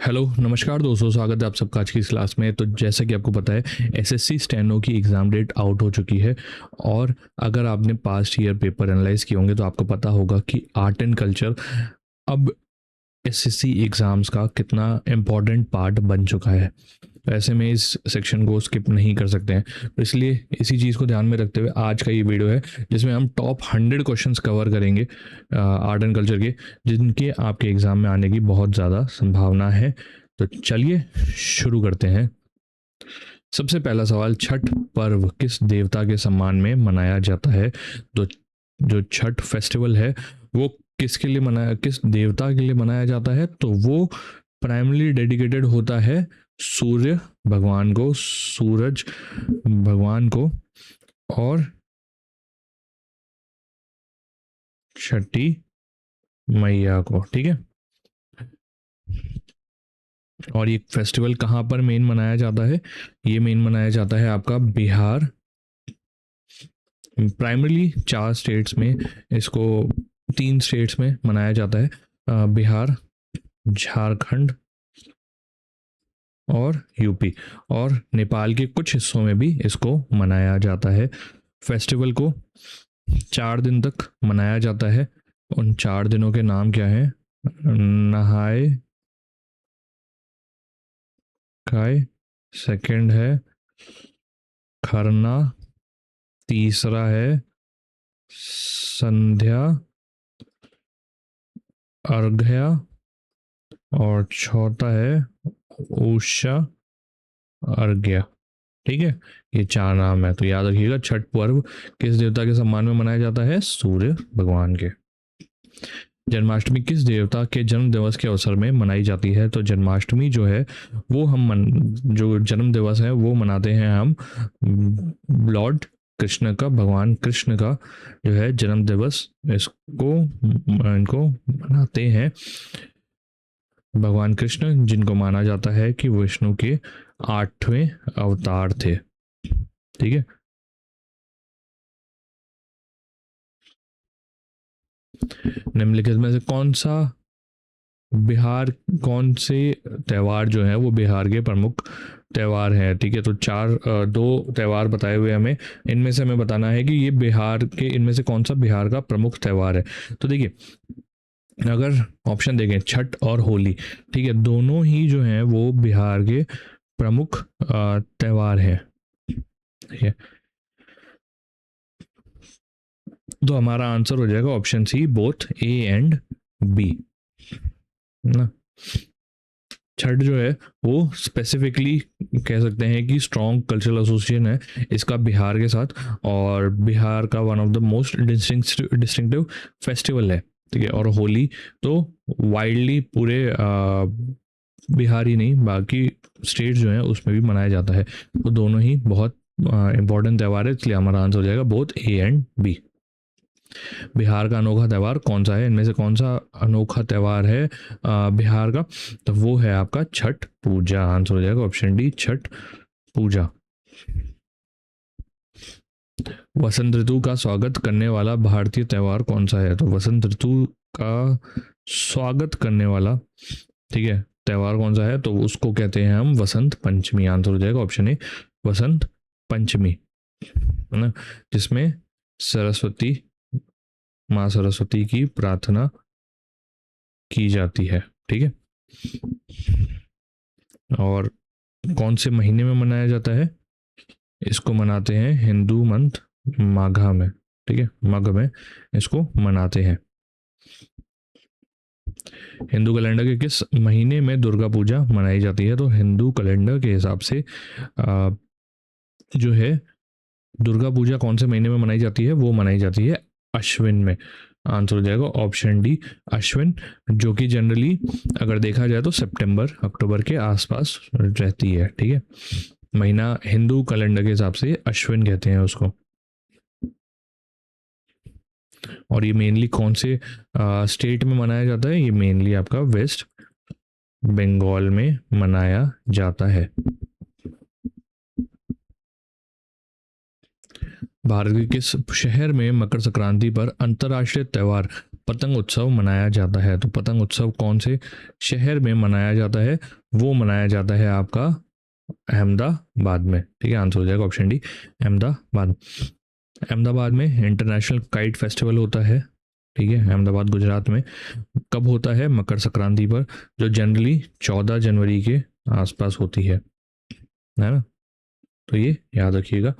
Hello नमस्कार दोस्तों, स्वागत है आप सबका आज की इस क्लास में। तो जैसा कि आपको पता है एसएससी स्टेनो की एग्ज़ाम डेट आउट हो चुकी है। और अगर आपने पास्ट ईयर पेपर एनालाइज किए होंगे तो आपको पता होगा कि आर्ट एंड कल्चर अब एसएससी एग्ज़ाम्स का कितना इम्पॉर्टेंट पार्ट बन चुका है। तो ऐसे में इस सेक्शन को स्किप नहीं कर सकते हैं। तो इसलिए इसी चीज़ को ध्यान में रखते हुए आज का ये वीडियो है जिसमें हम टॉप 100 क्वेश्चंस कवर करेंगे आर्ट एंड कल्चर के, जिनके आपके एग्ज़ाम में आने की बहुत ज़्यादा संभावना है। तो चलिए शुरू करते हैं। सबसे पहला सवाल, छठ पर्व किस देवता के सम्मान में मनाया जाता है? तो जो छठ फेस्टिवल है वो किस देवता के लिए मनाया जाता है? तो वो प्राइमरली डेडिकेटेड होता है सूर्य भगवान को, सूरज भगवान को और छठी मैया को। ठीक है। और ये फेस्टिवल कहाँ पर मेन मनाया जाता है? ये मेन मनाया जाता है आपका बिहार, प्राइमरली 4 स्टेट्स में, इसको 3 स्टेट्स में मनाया जाता है, बिहार, झारखंड और यूपी, और नेपाल के कुछ हिस्सों में भी इसको मनाया जाता है। फेस्टिवल को 4 दिन तक मनाया जाता है। उन 4 दिनों के नाम क्या हैं? नहाए खाए, सेकंड है खरना, तीसरा है संध्या अर्घ्या और चौथा है उषा अर्घ्य। ठीक है, ये 4 नाम है। तो याद रखिएगा, छठ पर्व किस देवता के सम्मान में मनाया जाता है? सूर्य भगवान के। जन्माष्टमी किस देवता के जन्म दिवस के अवसर में मनाई जाती है? तो जन्माष्टमी जो है वो जो जन्म दिवस है वो मनाते हैं हम लॉर्ड कृष्ण का, भगवान कृष्ण का जो है जन्म दिवस, इनको मनाते हैं। भगवान कृष्ण जिनको माना जाता है कि विष्णु के 8वें अवतार थे। ठीक है। निम्नलिखित में से कौन से त्योहार जो है वो बिहार के प्रमुख त्योहार हैं? ठीक है, तो 2 त्योहार बताए हुए हमें, इनमें से हमें बताना है कि ये बिहार के, इनमें से कौन सा बिहार का प्रमुख त्योहार है। तो देखिए, अगर ऑप्शन देखें छठ और होली, ठीक है, दोनों ही जो हैं वो बिहार के प्रमुख त्योहार हैं। ठीक है, तो हमारा आंसर हो जाएगा option C, both A and B ना। छठ जो है वो स्पेसिफिकली कह सकते हैं कि स्ट्रॉन्ग कल्चरल एसोसिएशन है इसका बिहार के साथ, और बिहार का one of the most distinctive festival है। ठीक है, और होली तो वाइडली पूरे बिहार ही नहीं बाकी स्टेट जो है उसमें भी मनाया जाता है। तो दोनों ही बहुत इंपॉर्टेंट त्यौहार है, इसलिए हमारा आंसर हो जाएगा both A and B. Bihar का अनोखा त्यौहार कौन सा है? इनमें से कौन सा अनोखा त्यौहार है बिहार का? तो वो है आपका छठ पूजा। आंसर हो जाएगा ऑप्शन डी, छठ पूजा। वसंत ऋतु का स्वागत करने वाला भारतीय त्यौहार कौन सा है? तो वसंत ऋतु का स्वागत करने वाला, ठीक है, त्यौहार कौन सा है? तो उसको कहते हैं हम वसंत पंचमी। आंसर हो जाएगा ऑप्शन ए, वसंत पंचमी, है ना, जिसमें सरस्वती, माँ सरस्वती की प्रार्थना की जाती है। ठीक है, और कौन से महीने में मनाया जाता है? इसको मनाते हैं हिंदू मंथ माघा में। ठीक है, मग में इसको मनाते हैं। हिंदू कैलेंडर के किस महीने में दुर्गा पूजा मनाई जाती है? तो हिंदू कैलेंडर के हिसाब से जो है दुर्गा पूजा कौन से महीने में मनाई जाती है? वो मनाई जाती है अश्विन में। आंसर हो जाएगा ऑप्शन डी, अश्विन, जो कि जनरली अगर देखा जाए तो सितंबर अक्टूबर के आसपास रहती है। ठीक है, महीना हिंदू कैलेंडर के हिसाब से अश्विन कहते हैं उसको। और ये मेनली कौन से स्टेट में मनाया जाता है? ये मेनली आपका वेस्ट बंगाल में मनाया जाता है। भारत के किस शहर में मकर संक्रांति पर अंतर्राष्ट्रीय त्यौहार पतंग उत्सव मनाया जाता है। तो पतंग उत्सव कौन से शहर में मनाया जाता है? वो मनाया जाता है आपका अहमदाबाद में। ठीक है, आंसर हो जाएगा ऑप्शन डी, अहमदाबाद। अहमदाबाद में इंटरनेशनल काइट फेस्टिवल होता है। ठीक है, अहमदाबाद गुजरात में। कब होता है? मकर संक्रांति पर, जो जनरली 14 जनवरी के आसपास होती है ना? तो ये याद रखिएगा।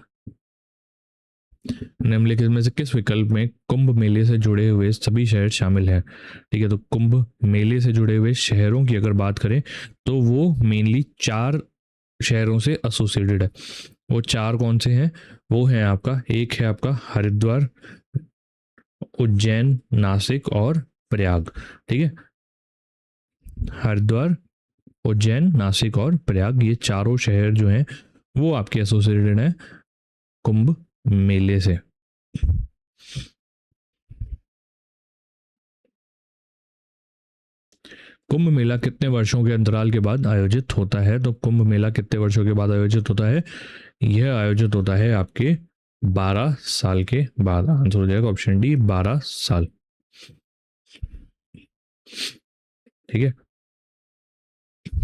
निम्नलिखित में से किस विकल्प में कुंभ मेले से जुड़े हुए सभी शहर शामिल हैं? ठीक है, तो कुंभ मेले से जुड़े हुए शहरों की अगर बात करें तो वो मेनली 4 शहरों से एसोसिएटेड है। वो 4 कौन से हैं? वो है आपका, एक है आपका हरिद्वार, उज्जैन, नासिक और प्रयाग। ठीक है, हरिद्वार, उज्जैन, नासिक और प्रयाग, ये चारों शहर जो हैं वो आपके एसोसिएटेड हैं कुंभ मेले से। कुंभ मेला कितने वर्षों के अंतराल के बाद आयोजित होता है? तो कुंभ मेला कितने वर्षों के बाद आयोजित होता है? यह आयोजित होता है आपके 12 साल के बाद। आंसर हो जाएगा ऑप्शन डी, 12 साल। ठीक है,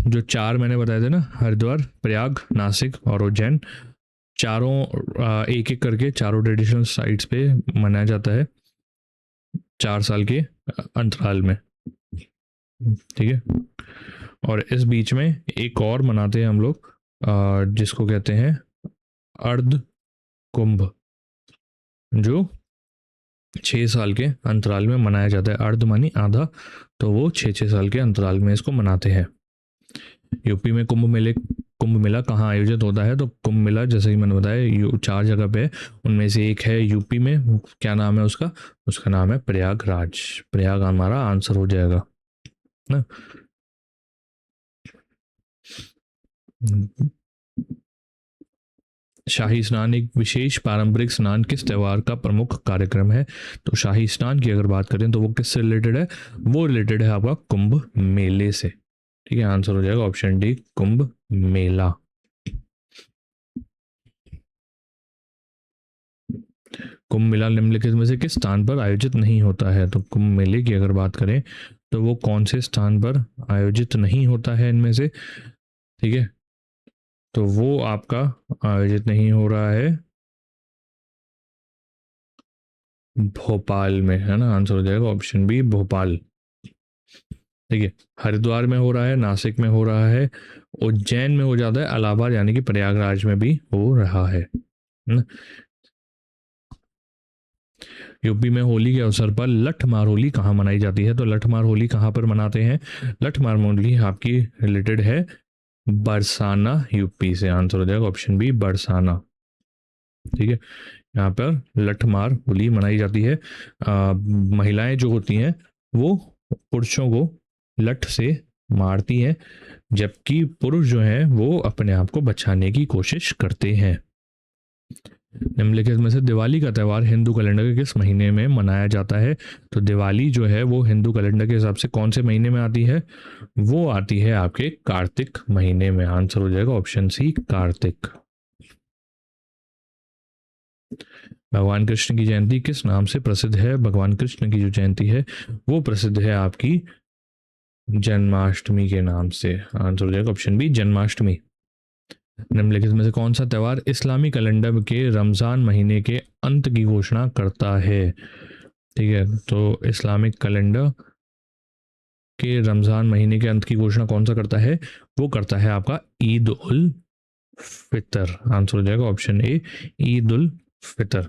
जो 4 मैंने बताए थे ना, हरिद्वार, प्रयाग, नासिक और उज्जैन, चारों एक एक करके चारों ट्रेडिशनल साइट्स पे मनाया जाता है 4 साल के अंतराल में। ठीक है, और इस बीच में एक और मनाते हैं हम लोग, जिसको कहते हैं अर्ध कुंभ, जो 6 साल के अंतराल में मनाया जाता है। अर्ध मानी आधा, तो वो 6 साल के अंतराल में इसको मनाते हैं। यूपी में कुंभ मेला कहाँ आयोजित होता है? तो कुंभ मेला जैसे कि मैंने बताया 4 जगह पे है, उनमें से एक है यूपी में। क्या नाम है उसका? उसका नाम है प्रयागराज। प्रयाग हमारा आंसर हो जाएगा ना। शाही स्नान एक विशेष पारंपरिक स्नान किस त्योहार का प्रमुख कार्यक्रम है? तो शाही स्नान की अगर बात करें तो वो किससे रिलेटेड है? वो रिलेटेड है आपका कुंभ मेले से। ठीक है, आंसर हो जाएगा ऑप्शन डी, कुंभ मेला। कुंभ मेला निम्नलिखित में से किस स्थान पर आयोजित नहीं होता है? तो कुंभ मेले की अगर बात करें तो वो कौन से स्थान पर आयोजित नहीं होता है इनमें से? ठीक है, तो वो आपका आयोजित नहीं हो रहा है भोपाल में, है ना? आंसर हो जाएगा ऑप्शन बी, भोपाल। ठीक है, हरिद्वार में हो रहा है, नासिक में हो रहा है, उज्जैन में हो जाता है, इलाहाबाद यानी कि प्रयागराज में भी हो रहा है ना? यूपी में होली के अवसर पर लठमार होली कहाँ मनाई जाती है? तो लठमार होली कहाँ पर मनाते हैं? लठमार होली आपकी रिलेटेड है बरसाना, यूपी से। आंसर हो जाएगा ऑप्शन बी, बरसाना। ठीक है, यहाँ पर लठमार होली मनाई जाती है। महिलाएं जो होती हैं वो पुरुषों को लठ से मारती हैं, जबकि पुरुष जो हैं वो अपने आप को बचाने की कोशिश करते हैं। निम्नलिखित में से दिवाली का त्यौहार हिंदू कैलेंडर के किस महीने में मनाया जाता है? तो दिवाली जो है वो हिंदू कैलेंडर के हिसाब से कौन से महीने में आती है? वो आती है आपके कार्तिक महीने में। आंसर हो जाएगा ऑप्शन सी, कार्तिक। भगवान कृष्ण की जयंती किस नाम से प्रसिद्ध है? भगवान कृष्ण की जो जयंती है वो प्रसिद्ध है आपकी जन्माष्टमी के नाम से। आंसर हो जाएगा ऑप्शन बी, जन्माष्टमी। निम्नलिखित में से कौन सा त्यौहार इस्लामी कैलेंडर के रमजान महीने के अंत की घोषणा करता है? ठीक है, तो इस्लामिक कैलेंडर के रमजान महीने के अंत की घोषणा कौन सा करता है? वो करता है आपका ईद उल फितर। आंसर हो जाएगा ऑप्शन ए, ईद उल फितर।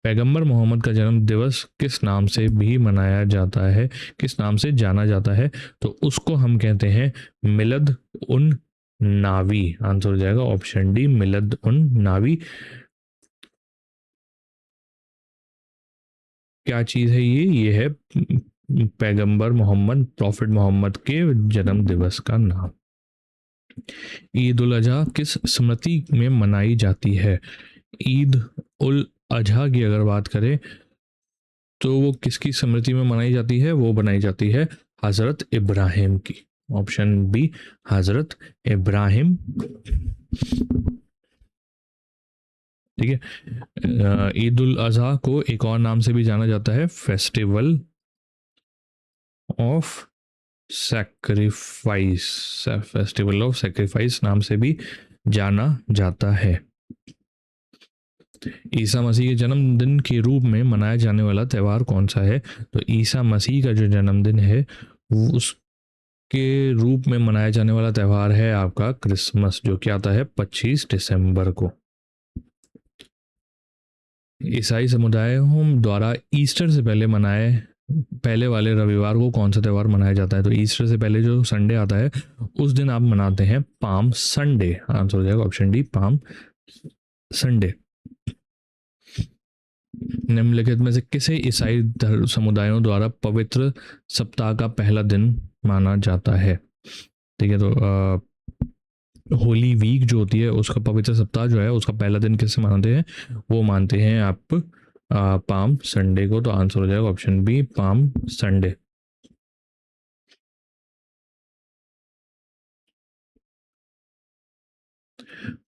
पैगंबर मोहम्मद का जन्म दिवस किस नाम से भी मनाया जाता है, किस नाम से जाना जाता है? तो उसको हम कहते हैं मिलद उन नावी। आंसर हो जाएगा ऑप्शन डी, मिलद उन नावी। क्या चीज़ है ये है पैगंबर मोहम्मद, प्रॉफिट मोहम्मद के जन्म दिवस का नाम। ईद उल अजहा किस स्मृति में मनाई जाती है? ईद उल अजहा की अगर बात करें तो वो किसकी स्मृति में मनाई जाती है? वो बनाई जाती है हजरत इब्राहिम की। ऑप्शन बी, हजरत इब्राहिम। ठीक है। ईद उल अजहा को एक और नाम से भी जाना जाता है festival of sacrifice, festival of sacrifice नाम से भी जाना जाता है। ईसा मसीह के जन्मदिन के रूप में मनाया जाने वाला त्यौहार कौन सा है? तो ईसा मसीह का जो जन्मदिन है वो उसके रूप में मनाया जाने वाला त्यौहार है आपका क्रिसमस, जो कि आता है 25 दिसंबर को। ईसाई समुदायों द्वारा ईस्टर से पहले मनाए पहले वाले रविवार को कौन सा त्यौहार मनाया जाता है? तो ईस्टर से पहले जो संडे आता है उस दिन आप मनाते हैं पाम संडे। आंसर हो जाएगा ऑप्शन डी, पाम संडे। निम्नलिखित में से किसे ईसाई समुदायों द्वारा पवित्र सप्ताह का पहला दिन माना जाता है? ठीक है, तो होली वीक जो होती है उसका पवित्र सप्ताह जो है उसका पहला दिन किसे मानते हैं? वो मानते हैं आप पाम संडे को। तो आंसर हो जाएगा option B, Palm Sunday.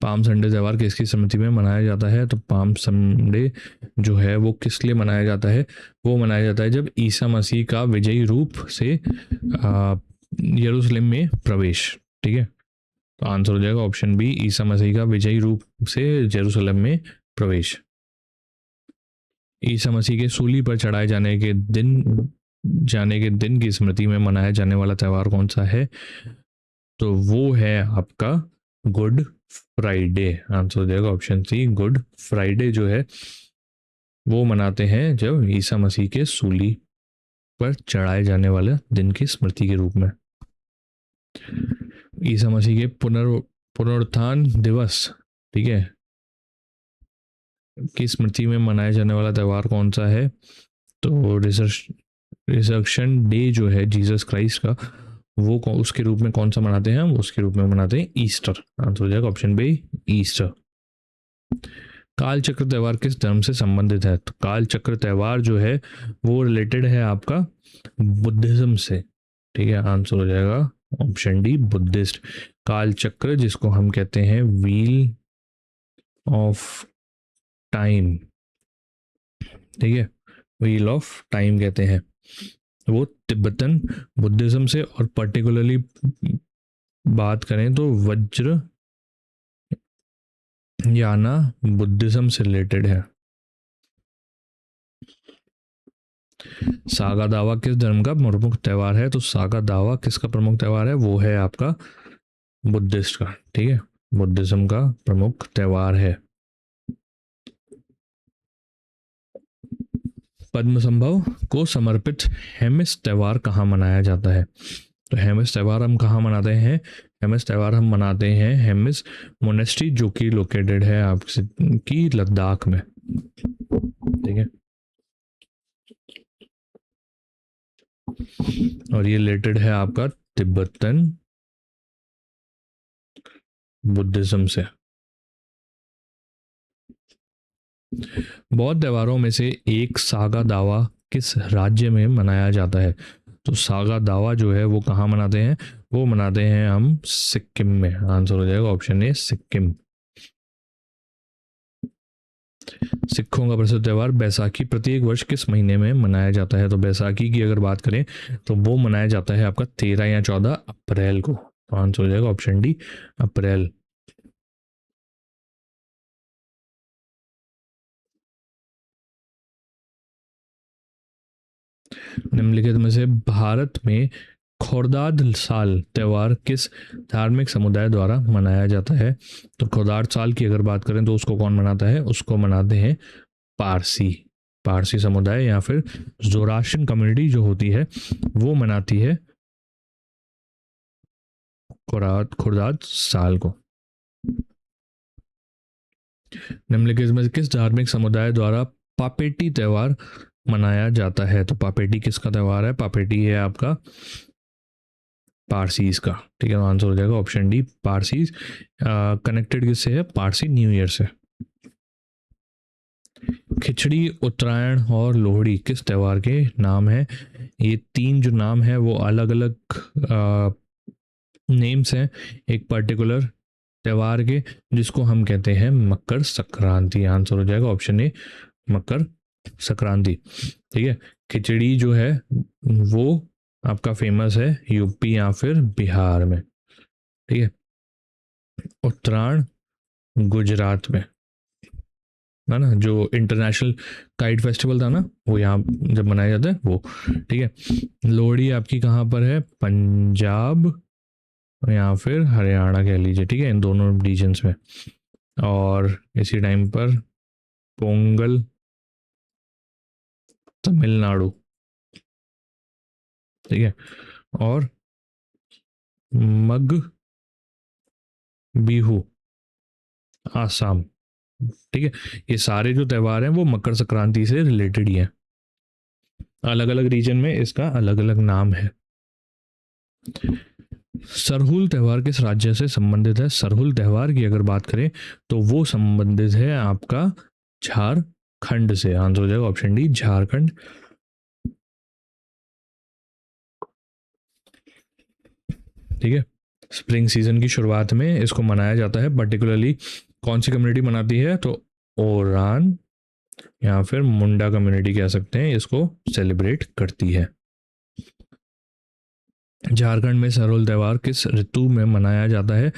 Palm Sunday त्यौहार किसकी स्मृति में मनाया जाता है? तो पाम संडे जो है वो किस लिए मनाया जाता है? वो मनाया जाता है जब ईसा मसीह का विजयी रूप से यरूशलेम में प्रवेश। ठीक है, तो आंसर हो जाएगा ऑप्शन बी, ईसा मसीह का विजयी रूप से यरूशलेम में प्रवेश। ईसा मसीह के सूली पर चढ़ाए जाने के दिन की स्मृति में मनाया जाने वाला त्यौहार कौन सा है? तो वो है आपका गुड फ्राइडे। आंसर हो जाएगा ऑप्शन सी, गुड फ्राइडे जो है वो मनाते हैं जब ईसा मसीह के सूली पर चढ़ाए जाने वाले दिन की स्मृति के रूप में। ईसा मसीह के पुनरुत्थान दिवस, ठीक है, की स्मृति में मनाया जाने वाला त्यौहार कौन सा है? तो रिजर्क्शन डे जो है जीसस क्राइस्ट का, वो उसके रूप में कौन सा मनाते हैं? हम उसके रूप में मनाते हैं ईस्टर। आंसर हो जाएगा ऑप्शन बी, ईस्टर। काल चक्र त्यौहार किस धर्म से संबंधित है? तो काल चक्र त्यौहार जो है वो रिलेटेड है आपका बुद्धिज्म से। ठीक है, आंसर हो जाएगा ऑप्शन डी, बुद्धिस्ट। काल चक्र जिसको हम कहते हैं व्हील ऑफ टाइम, ठीक है, व्हील ऑफ टाइम कहते हैं, वो तिब्बतन बुद्धिज्म से, और पर्टिकुलरली बात करें तो वज्र याना बुद्धिज्म से रिलेटेड है। सागा दावा किस धर्म का प्रमुख त्यौहार है? तो सागा दावा किसका प्रमुख त्यौहार है? वो है आपका बुद्धिस्ट का। ठीक है, बुद्धिज्म का प्रमुख त्यौहार है। पद्म संभव को समर्पित हेमिस त्यौहार कहाँ मनाया जाता है? तो हेमिस त्यौहार हम कहाँ मनाते हैं? हेमिस त्यौहार हम मनाते हैं हेमिस मोनेस्ट्री, जो कि लोकेटेड है आपकी लद्दाख में। ठीक है, और ये रिलेटेड है आपका तिब्बतन बुद्धिज्म से। बौद्ध त्योहारों में से एक सागा दावा किस राज्य में मनाया जाता है? तो सागा दावा जो है वो कहाँ मनाते हैं? वो मनाते हैं हम सिक्किम में। आंसर हो जाएगा ऑप्शन ए, सिक्किम। सिखों का प्रसिद्ध त्यौहार बैसाखी प्रत्येक वर्ष किस महीने में मनाया जाता है? तो बैसाखी की अगर बात करें तो वो मनाया जाता है आपका 13 या 14 अप्रैल को। तो आंसर हो जाएगा ऑप्शन डी, अप्रैल। निम्नलिखित में से भारत में खोरदाद साल त्यौहार किस धार्मिक समुदाय द्वारा मनाया जाता है? तो खोरदाद साल की अगर बात करें तो उसको कौन मनाता है? उसको मनाते हैं पारसी समुदाय, या फिर जोराशियन कम्युनिटी जो होती है वो मनाती है खुर्दाद साल को। निम्नलिखित में किस धार्मिक समुदाय द्वारा पापेटी त्यौहार मनाया जाता है? तो पापेटी किसका त्यौहार है? पापेटी है आपका पारसीज का। ठीक है, आंसर हो जाएगा ऑप्शन डी, पारसीज। कनेक्टेड किससे है? पारसी न्यू ईयर से। खिचड़ी, उत्तरायण और लोहड़ी किस त्यौहार के नाम है? ये तीन जो नाम है वो अलग अलग नेम्स हैं एक पर्टिकुलर त्यौहार के, जिसको हम कहते हैं मकर संक्रांति। आंसर हो जाएगा ऑप्शन ए, मकर संक्रांति। ठीक है। खिचड़ी जो है वो आपका फेमस है यूपी या फिर बिहार में। ठीक है। उत्तरायण गुजरात में, है ना, जो इंटरनेशनल काइट फेस्टिवल था ना, वो यहाँ जब मनाया जाता है वो। ठीक है। लोहड़ी आपकी कहाँ पर है? पंजाब या फिर हरियाणा कह लीजिए। ठीक है, इन दोनों रीजन्स में। और इसी टाइम पर पोंगल तमिलनाडु। ठीक है। और मग बिहू आसाम। ठीक है। ये सारे जो त्यौहार हैं वो मकर संक्रांति से रिलेटेड ही हैं। अलग अलग रीजन में इसका अलग अलग नाम है। सरहुल त्यौहार किस राज्य से संबंधित है? सरहुल त्यौहार की अगर बात करें तो वो संबंधित है आपका झारखंड से। आंसर हो जाएगा ऑप्शन डी, झारखंड। ठीक है। स्प्रिंग सीजन की शुरुआत में इसको मनाया जाता है। पर्टिकुलरली कौन सी कम्युनिटी मनाती है? तो ओरान या फिर मुंडा कम्युनिटी कह सकते हैं, इसको सेलिब्रेट करती है। झारखंड में सरहुल त्यौहार किस ऋतु में मनाया जाता है?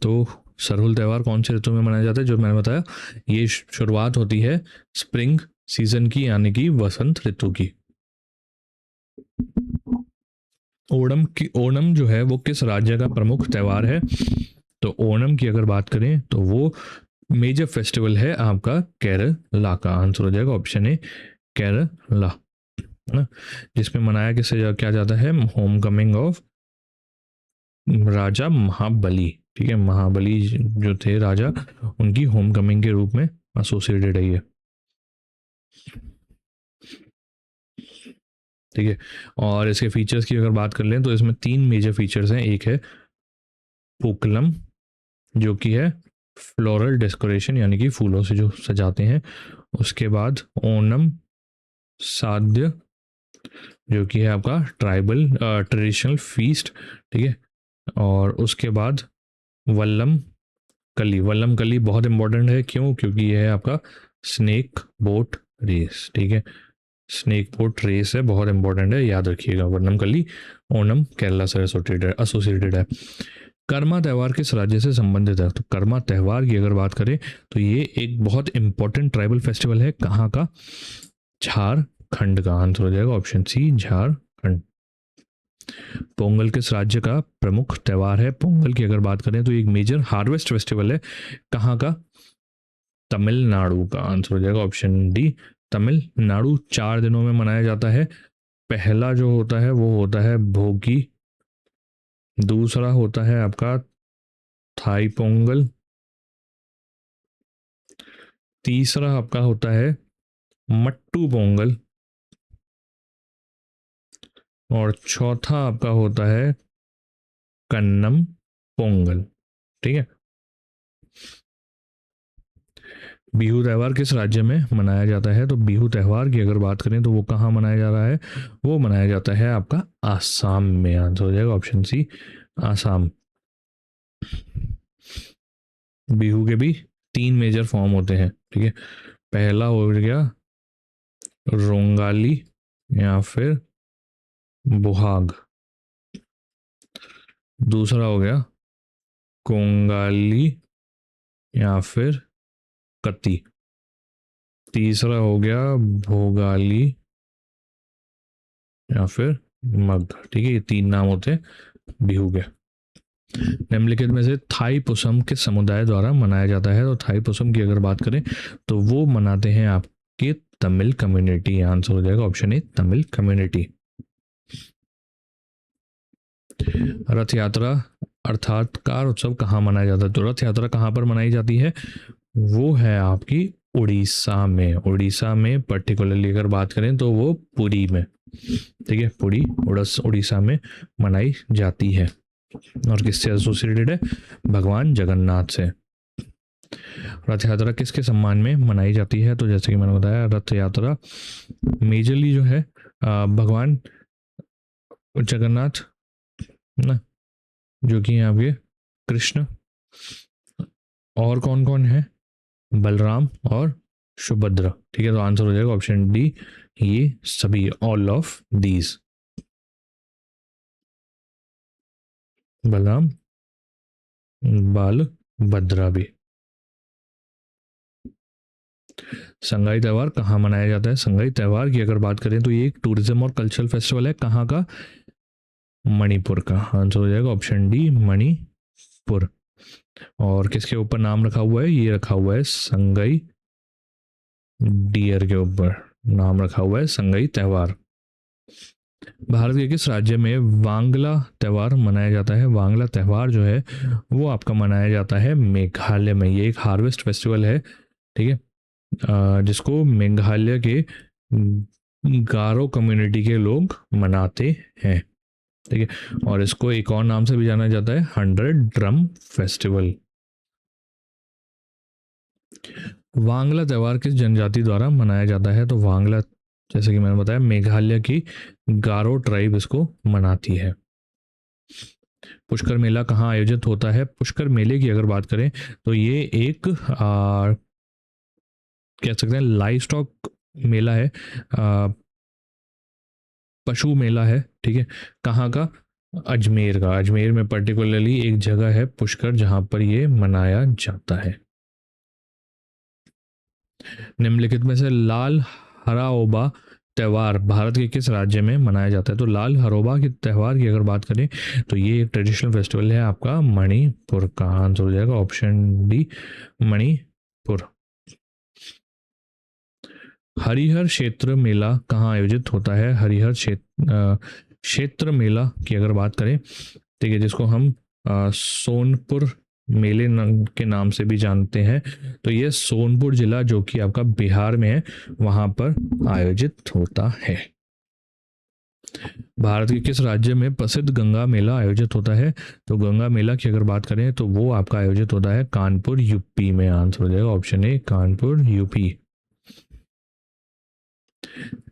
तो सरहुल त्यौहार कौन से ऋतु में मनाया जाता है? जो मैंने बताया, ये शुरुआत होती है स्प्रिंग सीजन की, यानी कि वसंत ऋतु की। ओणम जो है वो किस राज्य का प्रमुख त्यौहार है? तो ओणम की अगर बात करें तो वो मेजर फेस्टिवल है आपका केरला का। आंसर हो जाएगा ऑप्शन ए, केरला, है ना, जिसमें मनाया किसे क्या जाता है? होम कमिंग ऑफ राजा महाबली। ठीक है। महाबली जो थे राजा, उनकी होम कमिंग के रूप में एसोसिएटेड है ये। ठीक है। और इसके फीचर्स की अगर बात कर लें तो इसमें 3 मेजर फीचर्स हैं। एक है पूक्कलम, जो कि है फ्लोरल डेकोरेशन, यानी कि फूलों से जो सजाते हैं। उसके बाद ओनम साद्य, जो कि है आपका ट्राइबल ट्रेडिशनल फीस्ट। ठीक है। और उसके बाद वल्लम कली। वल्लम कली बहुत इंपॉर्टेंट है, क्यों? क्योंकि यह है आपका स्नेक बोट रेस। ठीक है। स्नेक बोट रेस है, बहुत इंपॉर्टेंट है, याद रखिएगा। वल्लम कली ओणम केरला से एसोसिएटेड है। कर्मा त्यौहार किस राज्य से संबंधित है? तो कर्मा त्यौहार की अगर बात करें तो ये एक बहुत इंपॉर्टेंट ट्राइबल फेस्टिवल है। कहाँ का? झारखंड का। आंसर हो जाएगा ऑप्शन सी, झारखंड। पोंगल किस राज्य का प्रमुख त्यौहार है? पोंगल की अगर बात करें तो एक मेजर हार्वेस्ट फेस्टिवल है। कहाँ का? तमिलनाडु का। आंसर हो जाएगा ऑप्शन डी, तमिलनाडु। 4 दिनों में मनाया जाता है। पहला जो होता है वो होता है भोगी, दूसरा होता है आपका थाई पोंगल, तीसरा आपका होता है मट्टू पोंगल, और चौथा आपका होता है कन्नम पोंगल। ठीक है। बिहू त्यौहार किस राज्य में मनाया जाता है? तो बिहू त्यौहार की अगर बात करें तो वो कहाँ मनाया जा रहा है? वो मनाया जाता है आपका आसाम में। आंसर हो जाएगा ऑप्शन सी, आसाम। बिहू के भी 3 मेजर फॉर्म होते हैं। ठीक है। पहला हो गया रोंगाली या फिर बुहाग, दूसरा हो गया कोंगाली या फिर कती, तीसरा हो गया भोगाली या फिर मग। ठीक है। ये 3 नाम होते हैं बिहू के। निम्नलिखित में से थाई पुसम किस समुदाय द्वारा मनाया जाता है? तो थाई पुसम की अगर बात करें तो वो मनाते हैं आपके तमिल कम्युनिटी। आंसर हो जाएगा ऑप्शन ए, तमिल कम्युनिटी। रथ यात्रा अर्थात कार उत्सव कहाँ मनाया जाता है? तो रथ यात्रा कहाँ पर मनाई जाती है? वो है आपकी उड़ीसा में। उड़ीसा में पर्टिकुलरली अगर बात करें तो वो पुरी में। ठीक है। पुरी उड़ीसा में मनाई जाती है। और किससे एसोसिएटेड है? भगवान जगन्नाथ से। रथ यात्रा किसके सम्मान में मनाई जाती है? तो जैसे कि मैंने बताया, रथ यात्रा मेजरली जो है भगवान जगन्नाथ ना, जो कि यहाँ पे कृष्ण और कौन कौन है? बलराम और सुभद्रा। ठीक है, तो आंसर हो जाएगा ऑप्शन डी, ये सभी, ऑल ऑफ दीज। बलराम, बाल, भद्रा भी। संगाई त्यौहार कहाँ मनाया जाता है? संगाई त्यौहार की अगर बात करें तो ये एक टूरिज्म और कल्चरल फेस्टिवल है। कहाँ का? मणिपुर का। आंसर हो जाएगा ऑप्शन डी, मणिपुर। और किसके ऊपर नाम रखा हुआ है? ये रखा हुआ है संगाई डियर के ऊपर नाम रखा हुआ है, संगाई त्यौहार। भारत के किस राज्य में वांगला त्यौहार मनाया जाता है? वांगला त्यौहार जो है वो आपका मनाया जाता है मेघालय में। ये एक हार्वेस्ट फेस्टिवल है, ठीक है, जिसको मेघालय के गारो कम्युनिटी के लोग मनाते हैं, ठीक है। और इसको एक और नाम से भी जाना जाता है 100 ड्रम फेस्टिवल। वांगला त्यौहार किस जनजाति द्वारा मनाया जाता है? तो वांगला, जैसे कि मैंने बताया, मेघालय की गारो ट्राइब इसको मनाती है। पुष्कर मेला कहाँ आयोजित होता है? पुष्कर मेले की अगर बात करें तो ये एक कह सकते हैं लाइव स्टॉक मेला है, पशु मेला है, ठीक है। कहाँ का? अजमेर का। अजमेर में पर्टिकुलरली एक जगह है पुष्कर जहां पर ये मनाया जाता है। निम्नलिखित में से लाल हराओबा त्यौहार भारत के किस राज्य में मनाया जाता है? तो लाल हरोबा के त्यौहार की अगर बात करें तो ये एक ट्रेडिशनल फेस्टिवल है आपका मणिपुर का। आंसर हो जाएगा ऑप्शन डी, मणिपुर। हरिहर क्षेत्र मेला कहाँ आयोजित होता है? हरिहर क्षेत्र मेला की अगर बात करें, ठीक है, जिसको हम सोनपुर मेले के नाम से भी जानते हैं, तो ये सोनपुर जिला जो कि आपका बिहार में है वहां पर आयोजित होता है। भारत के किस राज्य में प्रसिद्ध गंगा मेला आयोजित होता है? तो गंगा मेला की अगर बात करें तो वो आपका आयोजित होता है कानपुर यूपी में। आंसर हो जाएगा option A, Kanpur UP.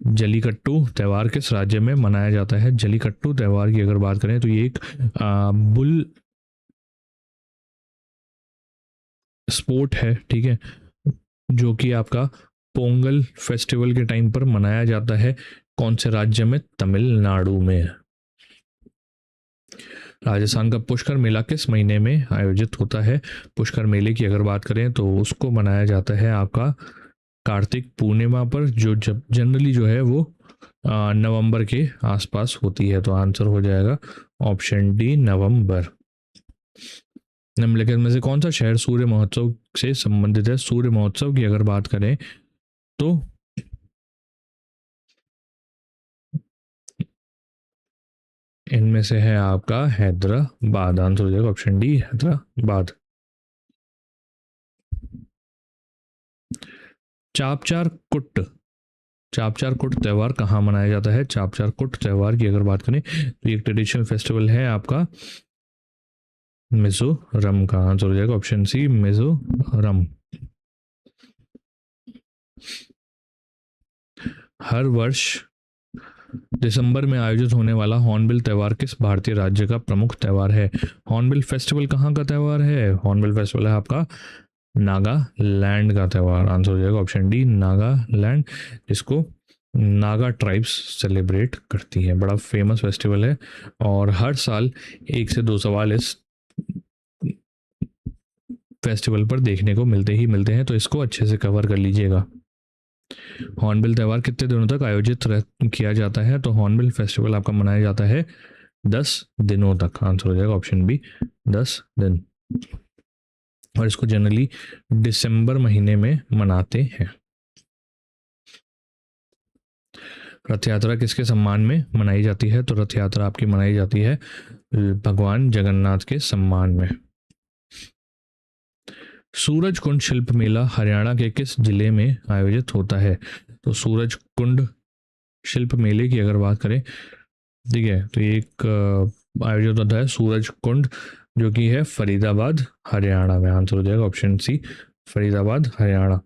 Jallikattu त्यौहार किस राज्य में मनाया जाता है? जलीकट्टू त्यौहार की अगर बात करें तो ये एक बुल स्पोर्ट है, ठीक है, जो कि आपका पोंगल फेस्टिवल के टाइम पर मनाया जाता है। कौन से राज्य में? तमिलनाडु में। राजस्थान का पुष्कर मेला किस महीने में आयोजित होता है? पुष्कर मेले की अगर बात करें तो उसको मनाया जाता है आपका कार्तिक पूर्णिमा पर, जो जब जनरली जो है वो नवंबर के आसपास होती है। तो आंसर हो जाएगा ऑप्शन डी, नवंबर। निम्नलिखित में से कौन सा शहर सूर्य महोत्सव से संबंधित है? सूर्य महोत्सव की अगर बात करें तो इनमें से है आपका हैदराबाद। आंसर हो जाएगा ऑप्शन डी, हैदराबाद। चापचार कुट, चापचार कुट त्यौहार कहाँ मनाया जाता है? चापचार कुट त्यौहार की अगर बात करें तो ये एक ट्रेडिशनल फेस्टिवल है आपका मिजोरम का। आंसर हो जाएगा ऑप्शन सी, मिजोरम। हर वर्ष दिसंबर में आयोजित होने वाला हॉर्नबिल त्यौहार किस भारतीय राज्य का प्रमुख त्यौहार है? हॉर्नबिल फेस्टिवल कहाँ का त्यौहार है? हॉर्नबिल फेस्टिवल है आपका नागालैंड का त्यौहार। आंसर हो जाएगा ऑप्शन डी, नागालैंड, जिसको नागा ट्राइब्स सेलिब्रेट करती है। बड़ा फेमस फेस्टिवल है और हर साल 1 से 2 सवाल इस फेस्टिवल पर देखने को मिलते ही मिलते हैं, तो इसको अच्छे से कवर कर लीजिएगा। हॉर्नबिल त्यौहार कितने दिनों तक आयोजित किया जाता है? तो हॉर्नबिल फेस्टिवल आपका मनाया जाता है 10 दिनों तक। आंसर हो जाएगा ऑप्शन बी, 10 दिन। और इसको जनरली दिसंबर महीने में मनाते हैं। रथ यात्रा किसके सम्मान में मनाई जाती है? तो रथ यात्रा आपकी मनाई जाती है भगवान जगन्नाथ के सम्मान में। सूरज कुंड शिल्प मेला हरियाणा के किस जिले में आयोजित होता है? तो सूरज कुंड शिल्प मेले की अगर बात करें, ठीक है, तो एक आयोजित होता है सूरज कुंड, जो कि है फरीदाबाद हरियाणा में। आंसर हो जाएगा ऑप्शन सी, फरीदाबाद हरियाणा।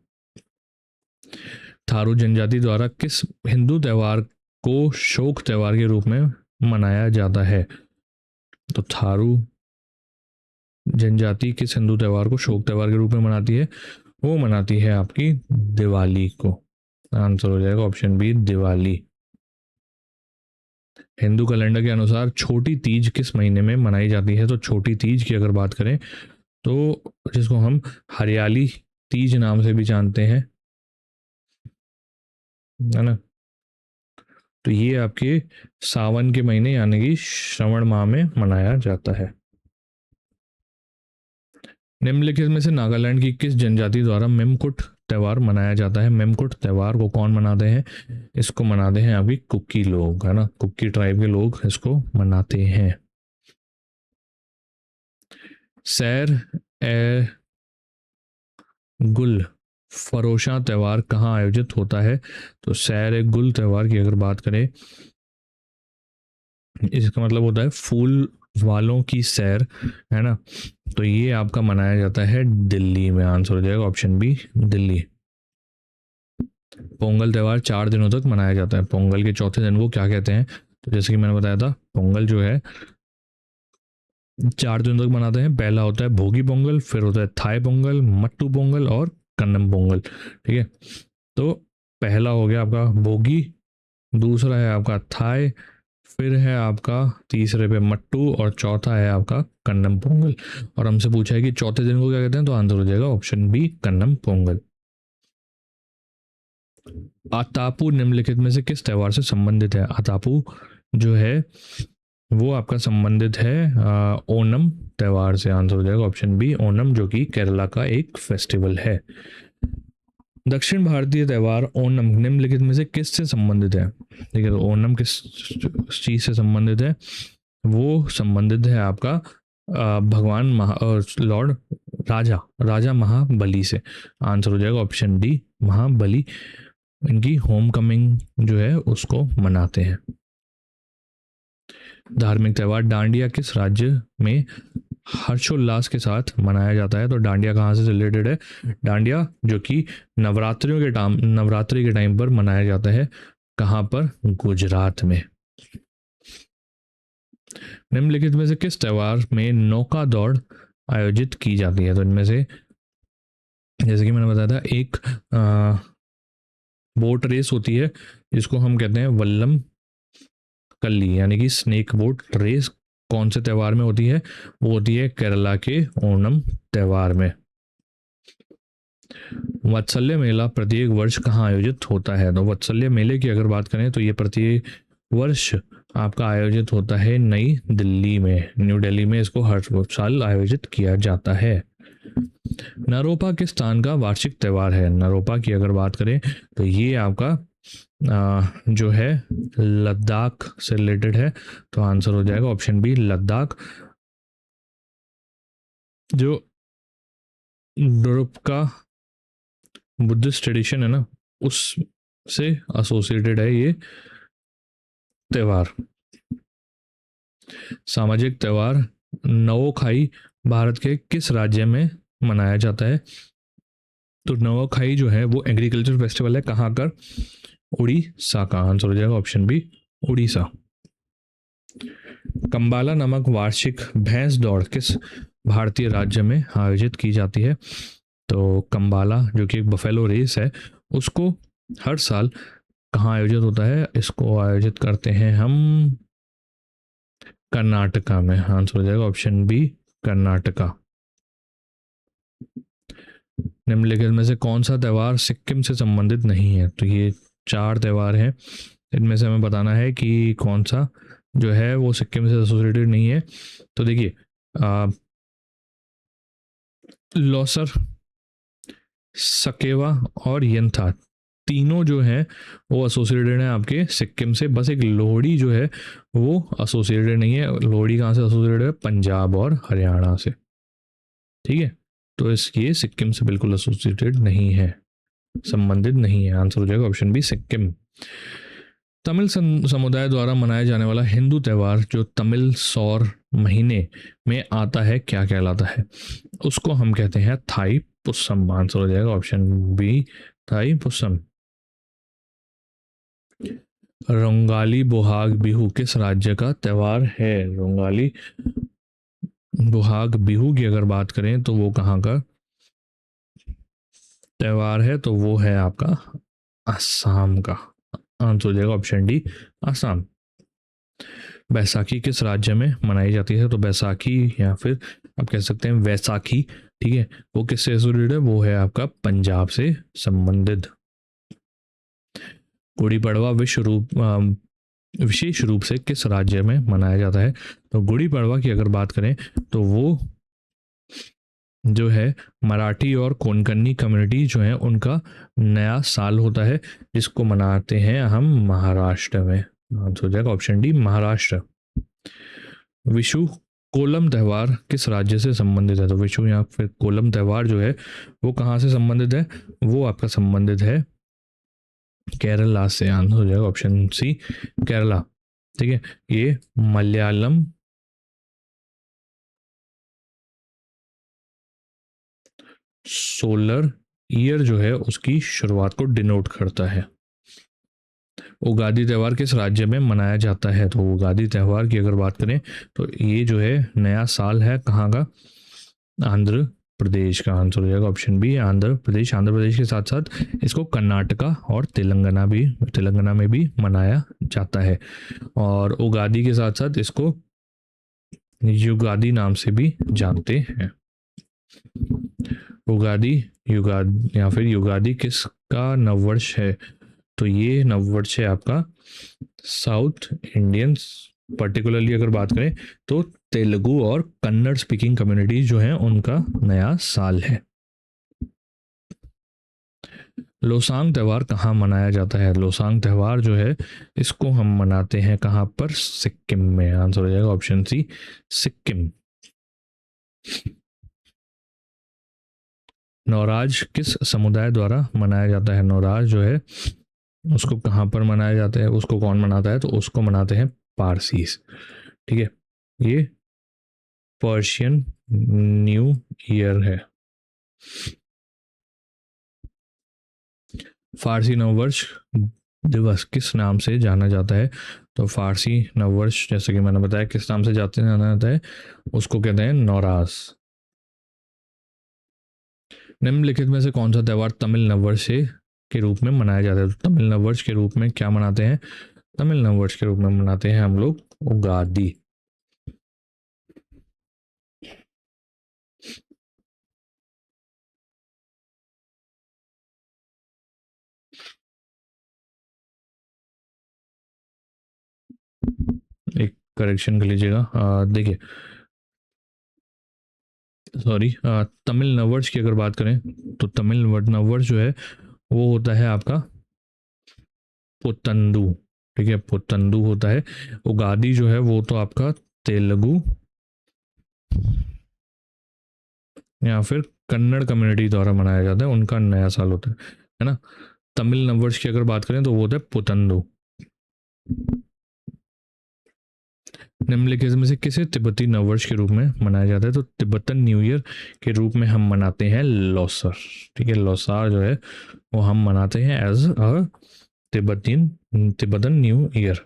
थारू जनजाति द्वारा किस हिंदू त्यौहार को शोक त्यौहार के रूप में मनाया जाता है? तो थारू जनजाति किस हिंदू त्यौहार को शोक त्यौहार के रूप में मनाती है? वो मनाती है आपकी दिवाली को। आंसर हो जाएगा option B, Diwali. Hindu calendar के अनुसार छोटी तीज किस महीने में मनाई जाती है? तो छोटी तीज की अगर बात करें तो जिसको हम हरियाली तीज नाम से भी जानते हैं, है ना, तो ये आपके सावन के महीने यानी कि श्रावण माह में मनाया जाता है। निम्नलिखित में से नागालैंड की किस जनजाति द्वारा मेमकुट त्यौहार मनाया जाता है? मेमकुट त्यौहार को कौन मनाते हैं? इसको मनाते हैं अभी कुकी लोग, है ना, कुकी ट्राइब के लोग इसको मनाते हैं। सैर ए गुल फरोशा त्यौहार कहाँ आयोजित होता है? तो सैर ए गुल त्यौहार की अगर बात करें, इसका मतलब होता है फूल वालों की सैर, है ना, तो ये आपका मनाया जाता है दिल्ली में। आंसर हो जाएगा ऑप्शन बी, दिल्ली। पोंगल त्यौहार 4 दिनों तक मनाया जाता है। पोंगल के चौथे दिन को क्या कहते हैं? तो जैसे कि मैंने बताया था, पोंगल जो है 4 दिनों तक मनाते हैं। पहला होता है भोगी पोंगल, फिर होता है थाई पोंगल, मट्टू पोंगल और कन्नम पोंगल। ठीक है, तो पहला हो गया आपका भोगी, दूसरा है आपका थाई, फिर है आपका तीसरे पे मट्टू और चौथा है आपका कन्नम पोंगल। और हमसे पूछा है कि चौथे दिन को क्या कहते हैं, तो आंसर हो जाएगा ऑप्शन बी, कन्नम पोंगल। आतापू निम्नलिखित में से किस त्यौहार से संबंधित है? आतापू जो है वो आपका संबंधित है ओनम त्यौहार से। आंसर हो जाएगा ऑप्शन बी, ओनम, जो कि केरला का एक फेस्टिवल है। दक्षिण भारतीय त्यौहार ओनम निम्नलिखित में से किस से संबंधित है? ठीक है, तो ओनम किस चीज से संबंधित है? वो संबंधित है आपका भगवान लॉर्ड राजा राजा महाबली से। आंसर हो जाएगा ऑप्शन डी, महाबली इनकी होम कमिंग जो है उसको मनाते हैं। धार्मिक त्यौहार डांडिया किस राज्य में हर्षोल्लास के साथ मनाया जाता है? तो डांडिया कहाँ से रिलेटेड है? डांडिया जो कि नवरात्रि के टाइम पर मनाया जाता है। कहाँ पर? गुजरात में। निम्नलिखित में से किस त्यौहार में नौका दौड़ आयोजित की जाती है? तो इनमें से जैसे कि मैंने बताया था, एक बोट रेस होती है जिसको हम कहते हैं वल्लम कल्ली यानी कि स्नेक बोट रेस। कौन से त्यौहार में होती है? वो होती है केरला के ओणम त्यौहार में। वत्सल्य मेला प्रत्येक वर्ष कहाँ आयोजित होता है? तो वत्सल्य मेले की अगर बात करें तो ये प्रत्येक वर्ष आपका आयोजित होता है नई दिल्ली में, न्यू दिल्ली में इसको हर साल आयोजित किया जाता है। नरोपा किस स्थान का वार्षिक त्यौहार है? नरोपा की अगर बात करें तो ये आपका जो है लद्दाख से रिलेटेड है। तो आंसर हो जाएगा ऑप्शन बी, लद्दाख। जो नरोपा बुद्धिस्ट ट्रेडिशन है ना, उस से एसोसिएटेड है ये त्यौहार। सामाजिक त्यौहार नवोखाई भारत के किस राज्य में मनाया जाता है? तो नवाखाई जो है वो एग्रीकल्चर फेस्टिवल है कहाँ कर? उड़ीसा का। आंसर हो जाएगा ऑप्शन बी, उड़ीसा। कंबाला नामक वार्षिक भैंस दौड़ किस भारतीय राज्य में आयोजित की जाती है? तो कंबाला जो कि एक बफेलो रेस है, उसको हर साल कहाँ आयोजित होता है? इसको आयोजित करते हैं हम कर्नाटका में। आंसर हो जाएगा ऑप्शन बी, कर्नाटका। निम्नलिखित में से कौन सा त्यौहार सिक्किम से संबंधित नहीं है? तो ये 4 त्यौहार हैं, इनमें से हमें बताना है कि कौन सा जो है वो सिक्किम से एसोसिएटेड नहीं है। तो देखिए, लौसर, सकेवा और यंथा तीनों जो है वो एसोसिएटेड है आपके सिक्किम से। बस एक लोहड़ी जो है वो एसोसिएटेड नहीं है। लोहड़ी कहाँ से एसोसिएटेड है? पंजाब और हरियाणा से। ठीक है, तो ये सिक्किम से बिल्कुल एसोसिएटेड नहीं है, संबंधित नहीं है। आंसर हो जाएगा ऑप्शन बी, सिक्किम। तमिल समुदाय द्वारा मनाया जाने वाला हिंदू त्यौहार जो तमिल सौर महीने में आता है क्या कहलाता है? उसको हम कहते हैं थाई पुस्सम। आंसर हो जाएगा option B, Thaipusam. Rongali Bohag Bihu किस राज्य का त्यौहार है? रोंगाली बोहाग बिहू की अगर बात करें तो वो कहाँ का त्यौहार है, तो वो है आपका असम का। आंसर हो जाएगा ऑप्शन डी, असम। बैसाखी किस राज्य में मनाई जाती है, तो बैसाखी या फिर आप कह सकते हैं वैसाखी, ठीक है, वो किससे एसोसिएटेड है, वो है आपका पंजाब से संबंधित। गुड़ी पड़वा विशेष रूप से किस राज्य में मनाया जाता है, तो गुड़ी पड़वा की अगर बात करें तो वो जो है मराठी और कोंकणी कम्युनिटी जो है उनका नया साल होता है, जिसको मनाते हैं हम महाराष्ट्र में। आंसर हो जाएगा ऑप्शन डी, महाराष्ट्र। विशु कोलम त्यौहार किस राज्य से संबंधित है, तो विशु या फिर कोलम त्यौहार जो है वो कहाँ से संबंधित है, वो आपका संबंधित है केरला से। आंसर हो जाएगा ऑप्शन सी, केरला। ठीक है, ये मलयालम सोलर ईयर जो है उसकी शुरुआत को डिनोट करता है। उगादी त्यौहार किस राज्य में मनाया जाता है, तो उगादी त्यौहार की अगर बात करें तो ये जो है नया साल है कहाँ का, आंध्र प्रदेश का। आंसर हो जाएगा ऑप्शन बी, आंध्र प्रदेश। आंध्र प्रदेश के साथ साथ इसको कर्नाटका और तेलंगाना में भी मनाया जाता है। और उगादी के साथ साथ इसको युगादी नाम से भी जानते हैं। उगादी युगादी या फिर युगादी किसका नववर्ष है, तो ये नववर्ष है आपका साउथ इंडियंस, पर्टिकुलरली अगर बात करें तो तेलुगु और कन्नड़ स्पीकिंग कम्युनिटी जो है उनका नया साल है। लोसांग त्यौहार कहाँ मनाया जाता है, लोसांग त्यौहार जो है इसको हम मनाते हैं कहाँ पर, सिक्किम में। आंसर हो जाएगा ऑप्शन सी, सिक्किम। नवराज किस समुदाय द्वारा मनाया जाता है, नवराज जो है उसको कहाँ पर मनाया जाता है, उसको कौन मनाता है, तो उसको मनाते हैं पारसीस। ठीक है, ये पर्शियन न्यू ईयर है। फारसी नववर्ष दिवस किस नाम से जाना जाता है, तो फारसी नववर्ष जैसे कि मैंने बताया किस नाम से जाना जाता है, उसको कहते हैं नवराज। निम्नलिखित में से कौन सा त्यौहार तमिल नववर्ष के रूप में मनाया जाता है, तो तमिल नववर्ष के रूप में क्या मनाते हैं, तमिल नववर्ष के रूप में मनाते हैं हम लोग उगादी। एक करेक्शन कर लीजिएगा, देखिए सॉरी, तमिल नववर्ष की अगर बात करें तो तमिल नववर्ष जो है वो होता है आपका पुतंदू। ठीक है, पुतंदू होता है। उगादी जो है वो तो आपका तेलुगु या फिर कन्नड़ कम्युनिटी द्वारा मनाया जाता है, उनका नया साल होता है ना। तमिल नववर्ष की अगर बात करें तो वो होता है पुतंदू। निम्नलिखित में से किसे तिब्बती नववर्ष के रूप में मनाया जाता है, तो तिब्बतन न्यू ईयर के रूप में हम मनाते हैं लोसर। ठीक है, लोसार जो है वो हम मनाते हैं as a Tibetan New Year.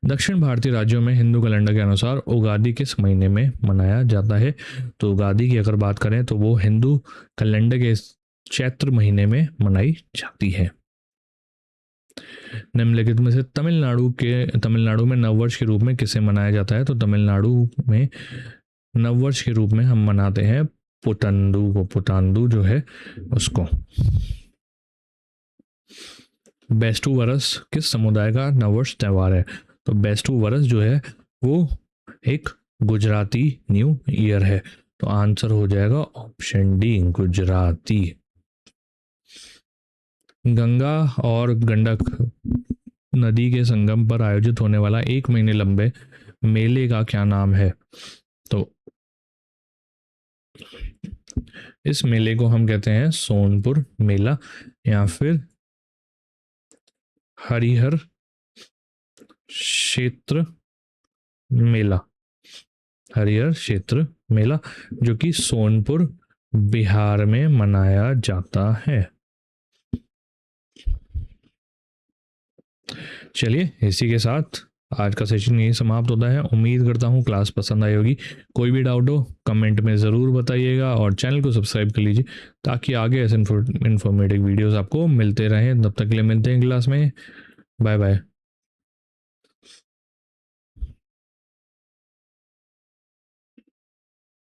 दक्षिण भारतीय राज्यों में हिंदू कैलेंडर के अनुसार उगादी किस महीने में मनाया जाता है, तो उगादी की अगर बात करें तो वो हिंदू कैलेंडर के चैत्र महीने में मनाई जाती है। निम्नलिखित में से तमिलनाडु में नववर्ष के रूप में किसे मनाया जाता है, तो तमिलनाडु में नववर्ष के रूप में हम मनाते हैं पुतंदू को, पुतांदू जो है उसको। बेस्टू वरस किस समुदाय का नववर्ष त्यौहार है, तो बेस्टू वरस जो है वो एक गुजराती न्यू ईयर है। तो आंसर हो जाएगा ऑप्शन डी, गुजराती। गंगा और गंडक नदी के संगम पर आयोजित होने वाला 1 महीने लंबे मेले का क्या नाम है, तो इस मेले को हम कहते हैं सोनपुर मेला या फिर हरिहर क्षेत्र मेला, हरिहर क्षेत्र मेला जो कि सोनपुर बिहार में मनाया जाता है। चलिए इसी के साथ आज का सेशन यही समाप्त होता है। उम्मीद करता हूँ क्लास पसंद आई होगी। कोई भी डाउट हो कमेंट में ज़रूर बताइएगा और चैनल को सब्सक्राइब कर लीजिए ताकि आगे ऐसे इन्फॉर्मेटिव वीडियोस आपको मिलते रहें। तब तक के लिए मिलते हैं क्लास में। Bye bye.